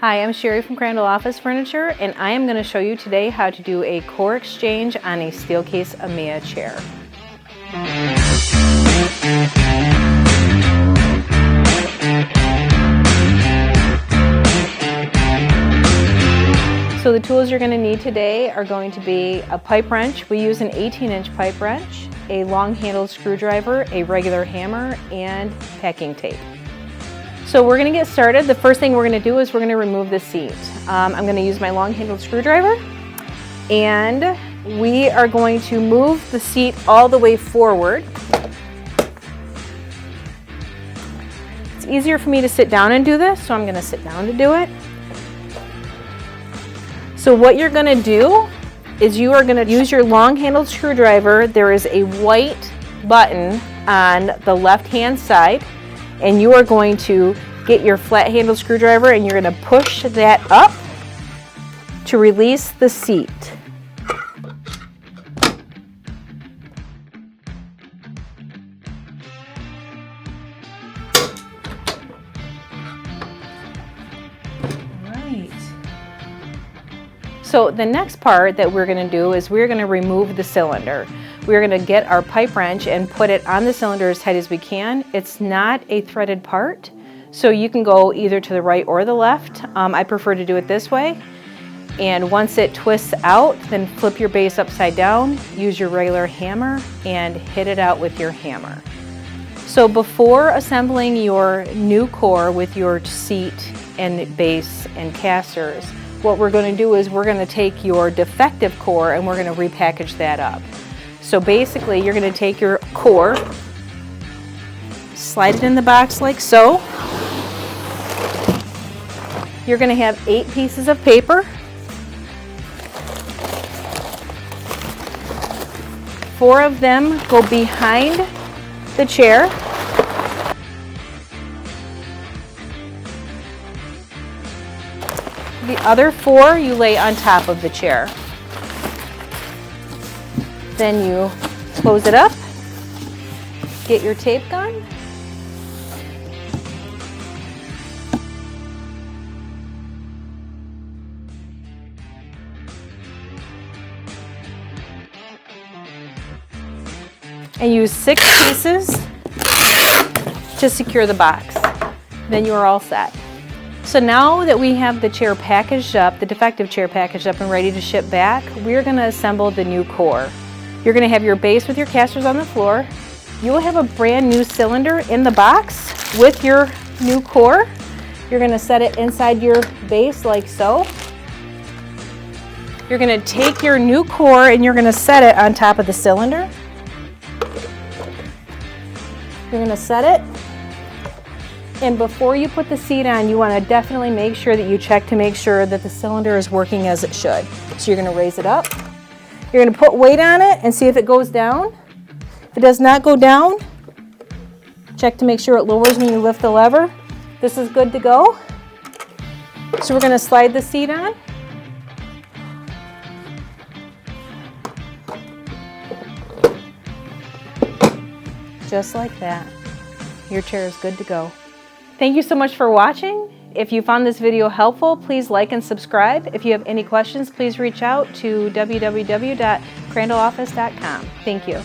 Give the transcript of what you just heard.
Hi, I'm Sherry from Crandall Office Furniture, and I am going to show you today how to do a core exchange on a Steelcase Amia chair. So the tools you're going to need today are going to be a pipe wrench. We use an 18-inch pipe wrench, a long-handled screwdriver, a regular hammer, and packing tape. So we're going to get started. The first thing we're going to do is we're going to remove the seat. I'm going to use my long-handled screwdriver, and we are going to move the seat all the way forward. It's easier for me to sit down and do this, so I'm going to sit down to do it. So what you're going to do is you are going to use your long-handled screwdriver. There is a white button on the left-hand side, and you are going to get your flat-handled screwdriver and you're going to push that up to release the seat. Right. So the next part that we're going to do is we're going to remove the cylinder. We're going to get our pipe wrench and put it on the cylinder as tight as we can. It's not a threaded part, so you can go either to the right or the left. I prefer to do it this way. And once it twists out, then flip your base upside down, use your regular hammer, and hit it out with your hammer. So before assembling your new core with your seat and base and casters, what we're going to do is we're going to take your defective core and we're going to repackage that up. So basically, you're going to take your core, slide it in the box like so. You're going to have 8 pieces of paper. 4 of them go behind the chair. The other 4 you lay on top of the chair. Then you close it up, get your tape gun, and use 6 pieces to secure the box. Then you are all set. So now that we have the chair packaged up, the defective chair packaged up and ready to ship back, we're going to assemble the new core. You're going to have your base with your casters on the floor. You will have a brand new cylinder in the box with your new core. You're going to set it inside your base like so. You're going to take your new core and you're going to set it on top of the cylinder. You're going to set it. And before you put the seat on, you want to definitely make sure that you check to make sure that the cylinder is working as it should. So you're going to raise it up. You're going to put weight on it and see if it goes down. If it does not go down, check to make sure it lowers when you lift the lever. This is good to go. So we're going to slide the seat on. Just like that. Your chair is good to go. Thank you so much for watching. If you found this video helpful, please like and subscribe. If you have any questions, please reach out to www.crandalloffice.com. Thank you.